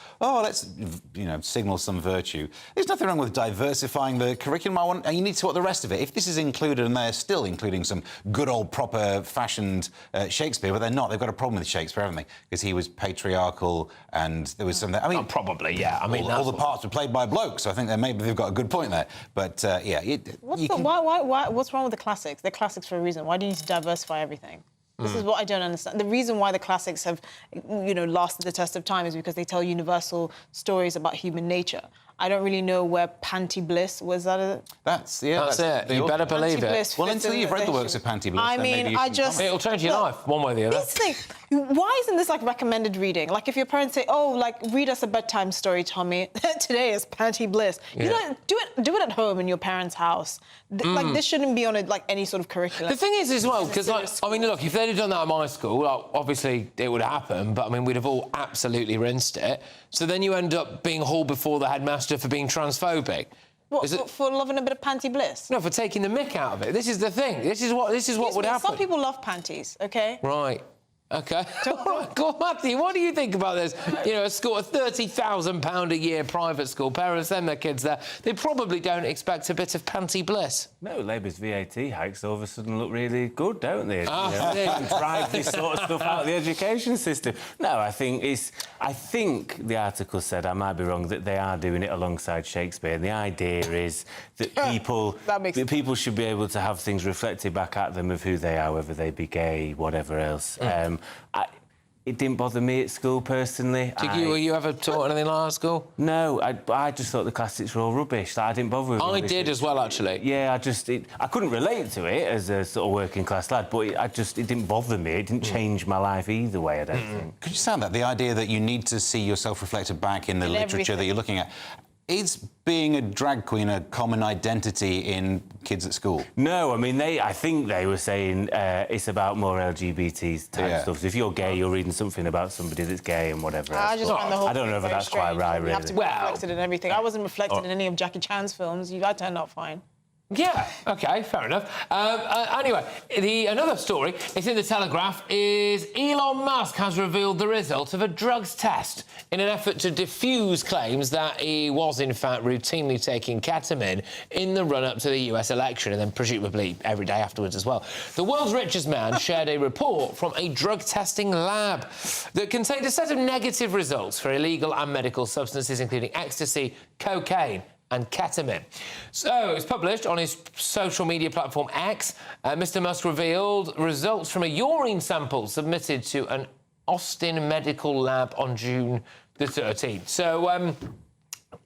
you know, signal some virtue. There's nothing wrong with diversifying the curriculum. You need to want the rest of it. If this is included, and they're still including some good old proper fashioned Shakespeare, but they're not. They've got a problem with Shakespeare, haven't they? Because he was patriarchal, and there was some. I mean, probably, yeah. I mean, all the parts were played by blokes, so I think maybe they've got a good point there. But yeah, what's wrong with the classics? They're classics for a reason. Why do you need to diversify everything? This is what I don't understand. The reason why the classics have, you know, lasted the test of time is because they tell universal stories about human nature. I don't really know where Panty Bliss was. That's it. You better believe it. Well, until you've read the works of Panty Bliss, I mean, it'll change your life one way or the other. This thing, why isn't this like recommended reading? Like if your parents say, "Oh, like read us a bedtime story, Tommy." Today is Panty Bliss. Yeah. You know, do it at home in your parents' house. Like this shouldn't be on any sort of curriculum. The thing is as well, because I mean, look, if they'd have done that at my school, obviously it would happen. But I mean, we'd have all absolutely rinsed it. So then you end up being hauled before the headmaster for being transphobic. What, for loving a bit of Panty Bliss? No, for taking the mick out of it. This is the thing. This is what would happen. Some people love panties, okay? Right. OK. All right, go on, Matthew, what do you think about this? You know, a school, a £30,000 a year private school, parents send their kids there. They probably don't expect a bit of panty bliss. No, Labour's VAT hikes all of a sudden look really good, don't they? Oh, you know, and drive this sort of stuff out of the education system. No, I think the article said, I might be wrong, that they are doing it alongside Shakespeare. And the idea is that people should be able to have things reflected back at them of who they are, whether they be gay, whatever else. It didn't bother me at school, personally. Were you ever taught anything like that at school? No, I just thought the classics were all rubbish. I didn't bother with it. I did as well, actually. Yeah, I couldn't relate to it as a sort of working-class lad, but it didn't bother me. It didn't change my life either way, I don't think. Could you sound that? The idea that you need to see yourself reflected back in the literature that you're looking at. Is being a drag queen a common identity in kids at school? No, I mean, I think they were saying it's about more LGBT type stuff. So if you're gay, you're reading something about somebody that's gay and whatever else. I just find the whole I don't know if that's quite right, really. You have to be reflected in everything. I wasn't reflected in any of Jackie Chan's films. I turned out fine. Yeah, OK, fair enough. Anyway, another story, it's in the Telegraph, is Elon Musk has revealed the result of a drugs test in an effort to diffuse claims that he was, in fact, routinely taking ketamine in the run-up to the US election and then presumably every day afterwards as well. The world's richest man shared a report from a drug testing lab that contained a set of negative results for illegal and medical substances, including ecstasy, cocaine, and ketamine. So, it was published on his social media platform X. Mr Musk revealed results from a urine sample submitted to an Austin medical lab on June the 13th. So,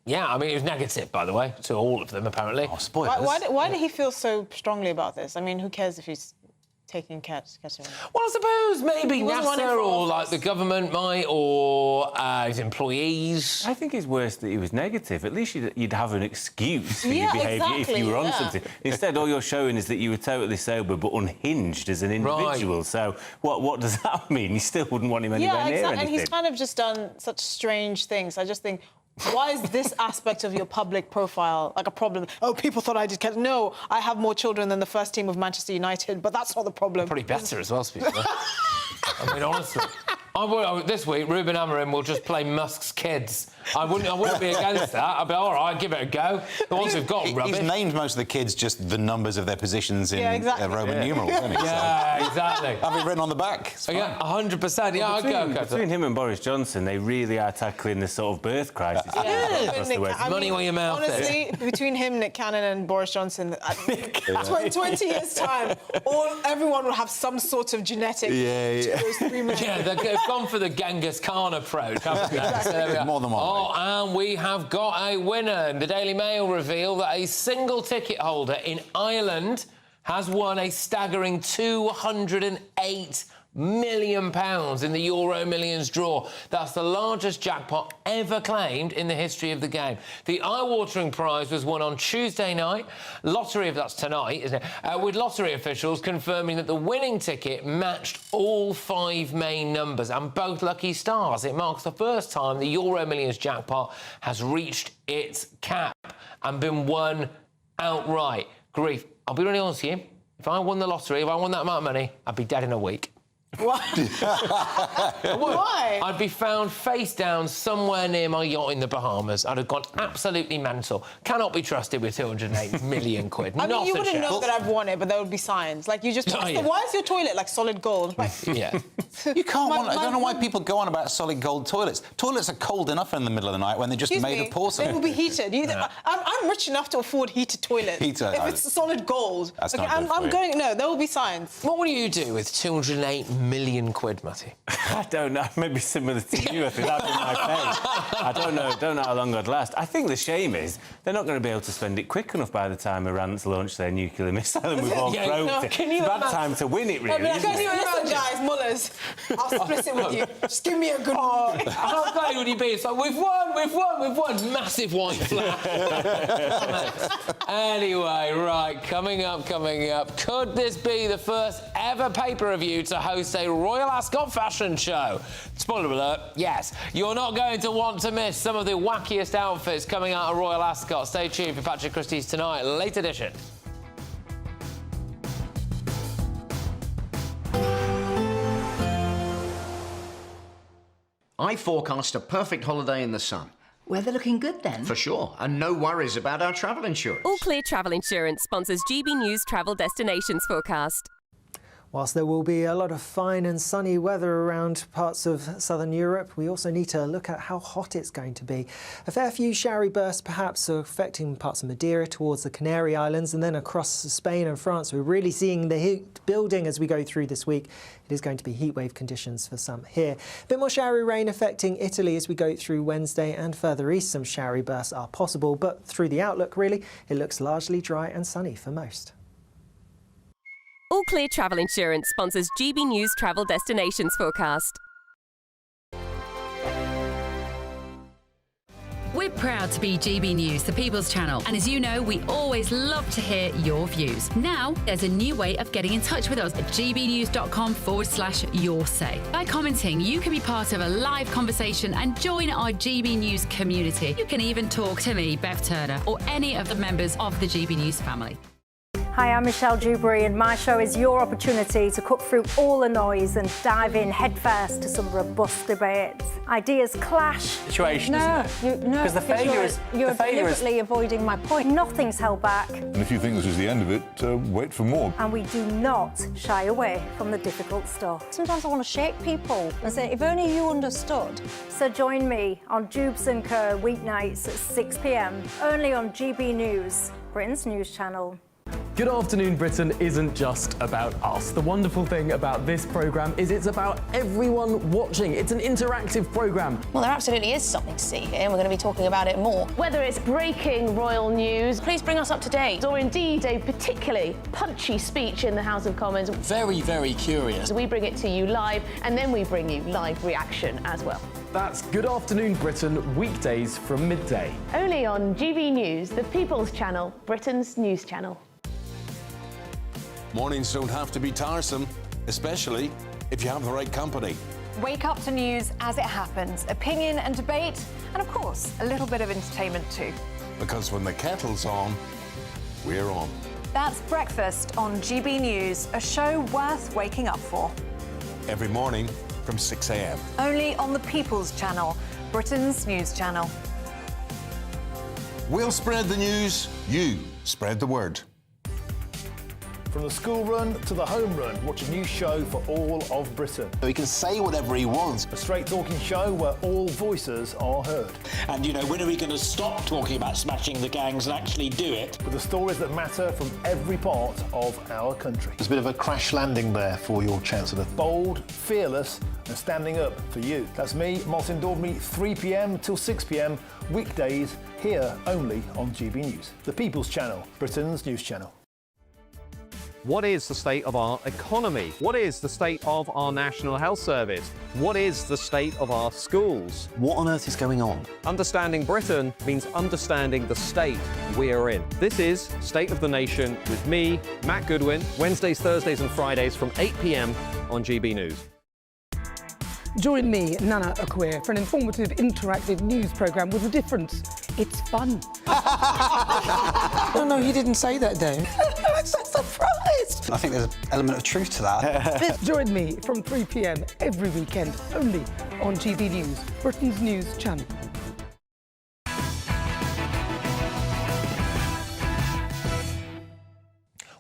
yeah, I mean, it was negative, by the way, to all of them, apparently. Oh, spoilers. Why did he feel so strongly about this? I mean, who cares if he's taking ketamine? Well, I suppose maybe NASA or, like, the government might, or his employees. I think it's worse that he was negative. At least you'd have an excuse for your behaviour if you were on something. Instead, all you're showing is that you were totally sober but unhinged as an individual. Right. So what does that mean? You still wouldn't want him anywhere near anything. And he's kind of just done such strange things. I just think, why is this aspect of your public profile like a problem? Oh, people thought I did ketamine. No, I have more children than the first team of Manchester United, but that's not the problem. Probably better as well, speaking of. I mean, honestly. This week, Ruben Amorim will just play Musk's kids. I wouldn't be against that. I'd be all right, give it a go. The ones we've got rubbish. He's named most of the kids just the numbers of their positions in Roman numerals, hasn't he? Yeah, exactly. Have it written on the back. Yeah, 100%. Yeah, between him and Boris Johnson, they really are tackling the sort of birth crisis. Money where your mouth is. Honestly, between him, Nick Cannon and Boris Johnson, 20 years' time, everyone will have some sort of genetic... Yeah. They've gone for the Genghis Khan approach, haven't they? Exactly. So More than one. Oh, and we have got a winner. The Daily Mail revealed that a single ticket holder in Ireland has won a staggering £208 million in the Euro Millions draw. That's the largest jackpot ever claimed in the history of the game. The eye-watering prize was won on Tuesday night. That's tonight, isn't it? With lottery officials confirming that the winning ticket matched all 5 main numbers and both lucky stars. It marks the first time the Euro Millions jackpot has reached its cap and been won outright. Grief. I'll be really honest with you. If I won the lottery, if I won that amount of money, I'd be dead in a week. Why? Why? I'd be found face down somewhere near my yacht in the Bahamas. I'd have gone absolutely mental. Cannot be trusted with 208 million quid. I mean, you wouldn't know that I've won it, but there would be signs. Like, you just... Why is your toilet, like, solid gold? Yeah. You can't want... I don't know why people go on about solid gold toilets. Toilets are cold enough in the middle of the night when they're just made of porcelain. They will be heated. I'm rich enough to afford heated toilets. If it's solid gold. That's not good for you. No, there will be signs. What would you do with 208 million quid, Matty? I don't know. Maybe similar to you. I think that'd be my pay. I don't know how long I'd last. I think the shame is they're not going to be able to spend it quick enough by the time Iran's launched their nuclear missile and we've all croaked it. It's a bad time to win it, really. Listen, guys, Mullers, I'll split it with you. Just give me a good one. How great would you be? It's like, we've won. Massive white flag. Anyway, right, coming up. Could this be the first ever pay-per-view to host a Royal Ascot fashion show? Spoiler alert, yes. You're not going to want to miss some of the wackiest outfits coming out of Royal Ascot. Stay tuned for Patrick Christys Tonight, late edition. I forecast a perfect holiday in the sun. Weather looking good then? For sure, and no worries about our travel insurance. All Clear Travel Insurance sponsors GB News travel destinations forecast. Whilst there will be a lot of fine and sunny weather around parts of southern Europe, we also need to look at how hot it's going to be. A fair few showery bursts perhaps are affecting parts of Madeira towards the Canary Islands, and then across Spain and France. We're really seeing the heat building as we go through this week. It is going to be heatwave conditions for some here. A bit more showery rain affecting Italy as we go through Wednesday, and further east some showery bursts are possible, but through the outlook really it looks largely dry and sunny for most. All Clear Travel Insurance sponsors GB News travel destinations forecast. We're proud to be GB News, the People's Channel, and as you know, we always love to hear your views. Now, there's a new way of getting in touch with us at gbnews.com/your-say. By commenting, you can be part of a live conversation and join our GB News community. You can even talk to me, Bev Turner, or any of the members of the GB News family. Hi, I'm Michelle Dewberry, and my show is your opportunity to cut through all the noise and dive in headfirst to some robust debates. Ideas clash. Situation, Because the failure is you're deliberately avoiding my point. Nothing's held back. And if you think this is the end of it, wait for more. And we do not shy away from the difficult stuff. Sometimes I want to shake people and say, if only you understood. So join me on Jubes and Kerr weeknights at 6 p.m, only on GB News, Britain's news channel. Good Afternoon Britain isn't just about us. The wonderful thing about this programme is it's about everyone watching. It's an interactive programme. Well, there absolutely is something to see here, and we're going to be talking about it more. Whether it's breaking royal news, please bring us up to date, or indeed a particularly punchy speech in the House of Commons. Very, very curious. We bring it to you live, and then we bring you live reaction as well. That's Good Afternoon Britain, weekdays from midday. Only on GB News, the People's Channel, Britain's news channel. Mornings don't have to be tiresome, especially if you have the right company. Wake up to news as it happens, opinion and debate, and of course, a little bit of entertainment too. Because when the kettle's on, we're on. That's Breakfast on GB News, a show worth waking up for. Every morning from 6 a.m. Only on the People's Channel, Britain's news channel. We'll spread the news, you spread the word. From the school run to the home run, watch a new show for all of Britain. He can say whatever he wants. A straight-talking show where all voices are heard. And, you know, when are we going to stop talking about smashing the gangs and actually do it? With the stories that matter from every part of our country. There's a bit of a crash landing there for your Chancellor. Bold, fearless and standing up for you. That's me, Martin Daubney, 3 p.m. till 6 p.m, weekdays, here only on GB News. The People's Channel, Britain's news channel. What is the state of our economy? What is the state of our National Health Service? What is the state of our schools? What on earth is going on? Understanding Britain means understanding the state we are in. This is State of the Nation with me, Matt Goodwin, Wednesdays, Thursdays and Fridays from 8 p.m. on GB News. Join me, Nana Okoye, for an informative, interactive news programme with a difference. It's fun. No, he didn't say that, Dave. I'm so surprised. I think there's an element of truth to that. Join me from 3 p.m. every weekend, only on GB News, Britain's news channel.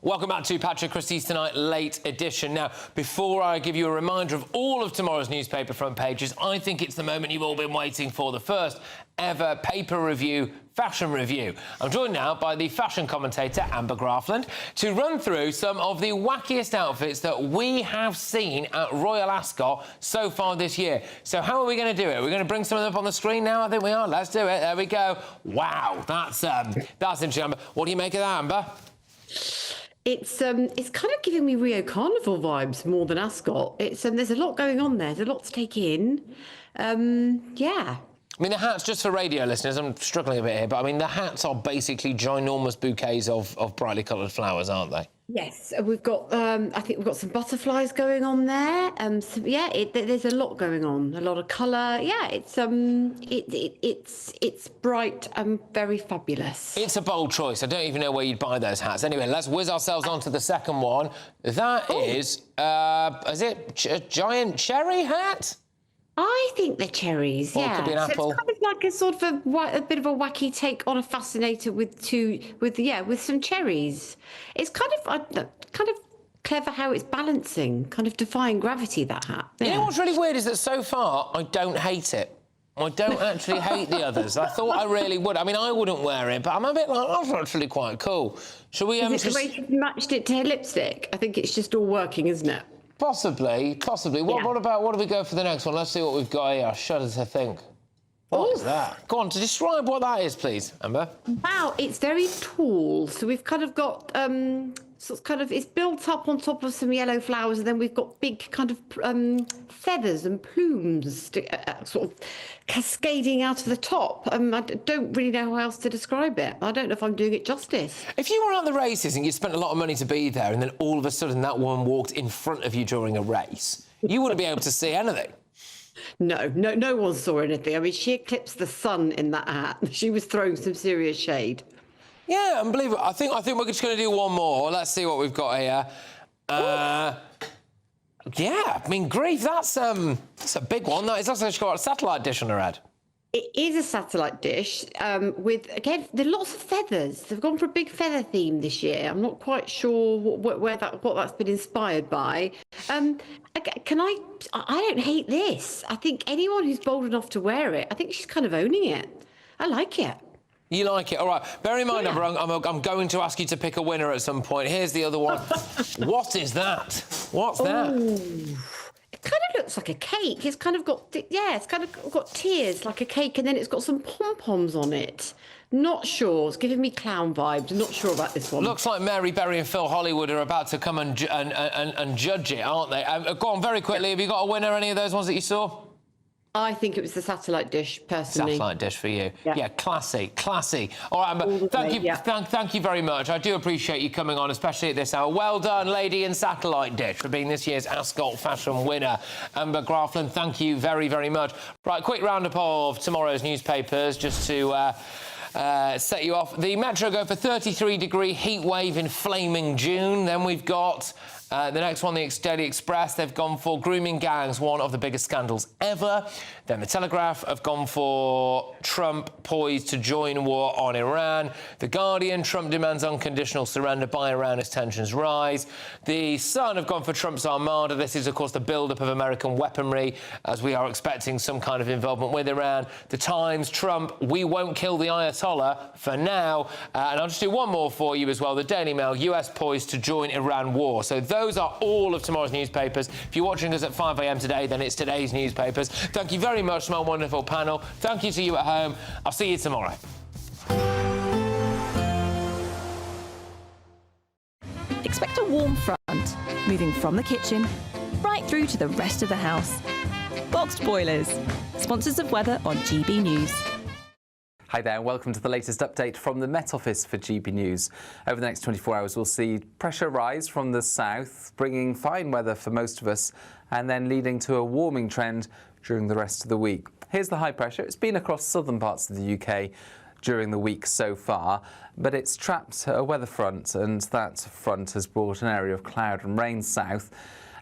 Welcome back to Patrick Christys Tonight Late Edition. Now, before I give you a reminder of all of tomorrow's newspaper front pages, I think it's the moment you've all been waiting for, the first ever paper review, fashion review. I'm joined now by the fashion commentator, Amber Graafland, to run through some of the wackiest outfits that we have seen at Royal Ascot so far this year. So how are we going to do it? We're going to bring some of them up on the screen now? I think we are. Let's do it. There we go. Wow, that's interesting, Amber. What do you make of that, Amber? It's kind of giving me Rio Carnival vibes more than Ascot. It's there's a lot going on there. There's a lot to take in. Yeah. I mean, the hats, just for radio listeners, I'm struggling a bit here, but I mean, the hats are basically ginormous bouquets of brightly coloured flowers, aren't they? Yes, we've got. I think we've got some butterflies going on there. So yeah, there's a lot going on. A lot of colour. Yeah, it's bright and very fabulous. It's a bold choice. I don't even know where you'd buy those hats. Anyway, let's whiz ourselves on to the second one. That is it a giant cherry hat? I think they're cherries, Or it yeah. could be an So apple. it's kind of like a sort of a bit of a wacky take on a fascinator with some cherries. It's kind of clever how it's balancing, kind of defying gravity, that hat. You know what's really weird is that so far I don't hate it. I don't actually hate the others. I thought I really would. I mean, I wouldn't wear it, but I'm a bit like, that's actually quite cool. Shall we... Is it the way you've matched it to her lipstick? I think it's just all working, isn't it? Possibly. What do we go for the next one? Let's see what we've got here. I shudder to think. What is that? Go on, to describe what that is, please, Amber. Wow, it's very tall. So we've kind of got it's built up on top of some yellow flowers, and then we've got big kind of feathers and plumes sort of cascading out of the top. I don't really know how else to describe it. I don't know if I'm doing it justice. If you were at the races and you spent a lot of money to be there, and then all of a sudden that woman walked in front of you during a race, you wouldn't be able to see anything. No one saw anything. I mean, she eclipsed the sun in that hat. She was throwing some serious shade. Yeah, unbelievable. I think we're just going to do one more. Let's see what we've got here. Yeah, I mean, grief, that's a big one. That is also got a satellite dish on her head. It is a satellite dish with, again, there are lots of feathers. They've gone for a big feather theme this year. I'm not quite sure what that's been inspired by. I don't hate this. I think anyone who's bold enough to wear it, I think she's kind of owning it. I like it. You like it? All right. Bear in mind, Amber, I'm going to ask you to pick a winner at some point. Here's the other one. What is that? What's that? It kind of looks like a cake. It's kind of got, it's kind of got tears like a cake, and then it's got some pom-poms on it. Not sure. It's giving me clown vibes. Not sure about this one. Looks like Mary Berry and Phil Hollywood are about to come and judge it, aren't they? Go on, very quickly. Have you got a winner, any of those ones that you saw? I think it was the satellite dish, personally. Satellite dish for you. Yeah, classy. All right, Amber, thank you very much. I do appreciate you coming on, especially at this hour. Well done, lady in satellite dish, for being this year's Ascot fashion winner. Amber Grafland, thank you very, very much. Right, quick roundup of tomorrow's newspapers, just to set you off. The Metro go for 33-degree heat wave in flaming June. Then we've got the next one, the Daily Express. They've gone for grooming gangs, one of the biggest scandals ever. Then the Telegraph have gone for Trump poised to join war on Iran. The Guardian, Trump demands unconditional surrender by Iran as tensions rise. The Sun have gone for Trump's armada. This is, of course, the build-up of American weaponry, as we are expecting some kind of involvement with Iran. The Times, Trump, we won't kill the Ayatollah for now. And I'll just do one more for you as well. The Daily Mail, US poised to join Iran war. So those are all of tomorrow's newspapers. If you're watching us at 5 a.m. today, then it's today's newspapers. Thank you very much to my wonderful panel. Thank you to you at home. I'll see you tomorrow. Expect a warm front, moving from the kitchen right through to the rest of the house. Boxed Boilers, sponsors of weather on GB News. Hi there, and welcome to the latest update from the Met Office for GB News. Over the next 24 hours, we'll see pressure rise from the south, bringing fine weather for most of us, and then leading to a warming trend during the rest of the week. Here's the high pressure. It's been across southern parts of the UK during the week so far, but it's trapped a weather front, and that front has brought an area of cloud and rain south.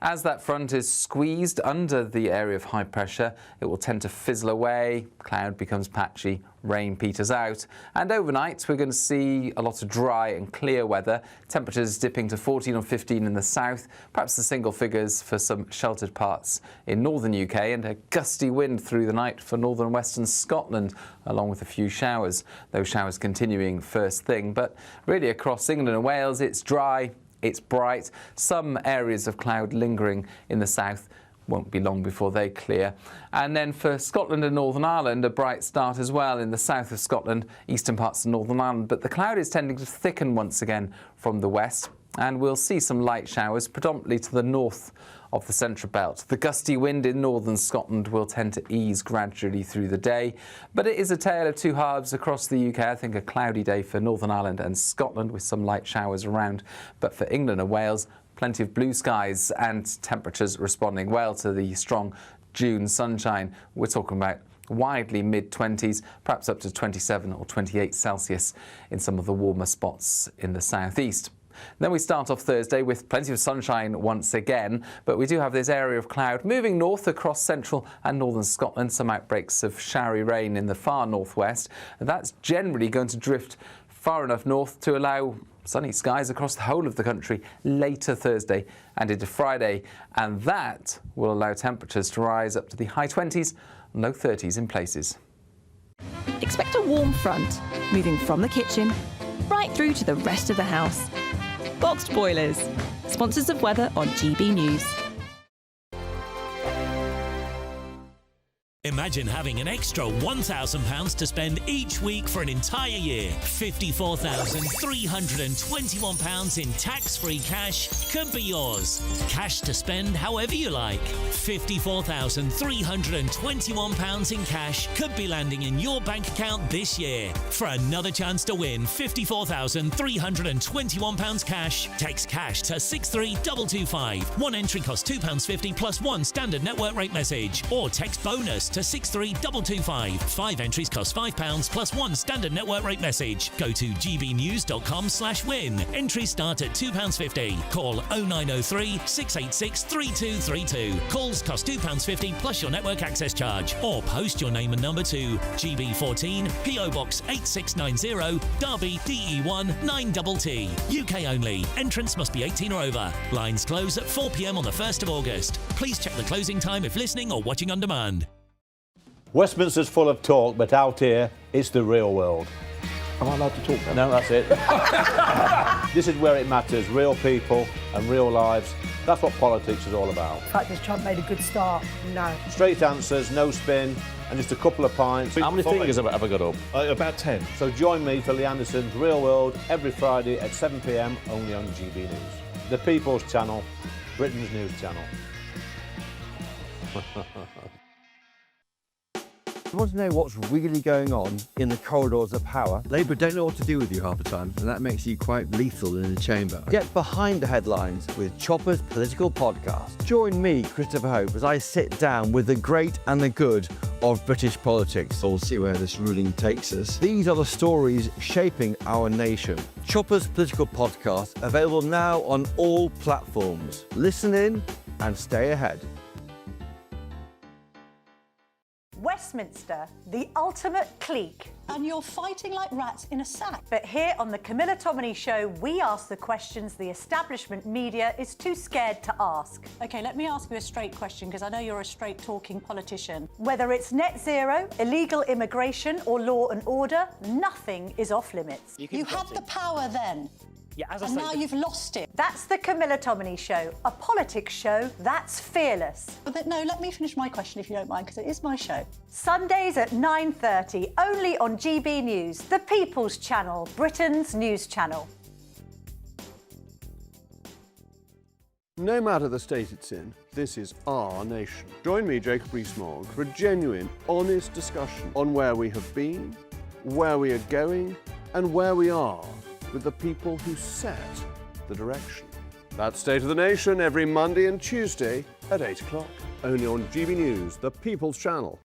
As that front is squeezed under the area of high pressure, it will tend to fizzle away, cloud becomes patchy, rain peters out, and overnight we're going to see a lot of dry and clear weather, temperatures dipping to 14 or 15 in the south, perhaps the single figures for some sheltered parts in northern UK, and a gusty wind through the night for northern and western Scotland, along with a few showers. Those showers continuing first thing, but really across England and Wales it's dry. It's bright. Some areas of cloud lingering in the south. Won't be long before they clear. And then for Scotland and Northern Ireland, a bright start as well in the south of Scotland, eastern parts of Northern Ireland. But the cloud is tending to thicken once again from the west, and we'll see some light showers, predominantly to the north of the central belt. The gusty wind in northern Scotland will tend to ease gradually through the day, but it is a tale of two halves across the UK. I think a cloudy day for Northern Ireland and Scotland with some light showers around, but for England and Wales, plenty of blue skies and temperatures responding well to the strong June sunshine. We're talking about widely mid-20s, perhaps up to 27 or 28 Celsius in some of the warmer spots in the southeast. Then we start off Thursday with plenty of sunshine once again, but we do have this area of cloud moving north across central and northern Scotland, some outbreaks of showery rain in the far northwest. And that's generally going to drift far enough north to allow sunny skies across the whole of the country later Thursday and into Friday, and that will allow temperatures to rise up to the high 20s and low 30s in places. Expect a warm front moving from the kitchen right through to the rest of the house. Boxed boilers, sponsors of weather on GB News. Imagine having an extra £1,000 to spend each week for an entire year. £54,321 in tax-free cash could be yours. Cash to spend however you like. £54,321 in cash could be landing in your bank account this year. For another chance to win £54,321 cash, text cash to 63225. One entry costs £2.50 plus one standard network rate message. Or text bonus to 63225. 5 entries cost £5 plus one standard network rate message. Go to gbnews.com/win. Entries start at £2.50. Call 0903 686 3232. Calls cost £2.50 plus your network access charge. Or post your name and number to GB14 PO Box 8690 Derby DE1 9TT. UK only. Entrance must be 18 or over. Lines close at 4 p.m. on the 1st of August. Please check the closing time if listening or watching on demand. Westminster's full of talk, but out here, it's the real world. Am I allowed to talk then? No, that's it. This is where it matters, real people and real lives. That's what politics is all about. The fact that Trump made a good start, no. Straight answers, no spin, and just a couple of pints. How many fingers have I got up? About 10. So join me for Lee Anderson's Real World every Friday at 7 p.m. only on GB News. The People's Channel, Britain's news channel. You want to know what's really going on in the corridors of power? Labour don't know what to do with you half the time, and that makes you quite lethal in the chamber. Get behind the headlines with Chopper's Political Podcast. Join me, Christopher Hope, as I sit down with the great and the good of British politics. We'll see where this ruling takes us. These are the stories shaping our nation. Chopper's Political Podcast, available now on all platforms. Listen in and stay ahead. Westminster, the ultimate clique. And you're fighting like rats in a sack. But here on the Camilla Tominey Show, we ask the questions the establishment media is too scared to ask. OK, let me ask you a straight question, because I know you're a straight-talking politician. Whether it's net zero, illegal immigration or law and order, nothing is off limits. You had the power then. Yeah, and now you've lost it. That's the Camilla Tominey Show, a politics show that's fearless. But no, let me finish my question if you don't mind, because it is my show. Sundays at 9:30, only on GB News, the People's Channel, Britain's news channel. No matter the state it's in, this is our nation. Join me, Jacob Rees-Mogg, for a genuine, honest discussion on where we have been, where we are going, and where we are with the people who set the direction. That's State of the Nation every Monday and Tuesday at 8 o'clock. Only on GB News, the People's Channel.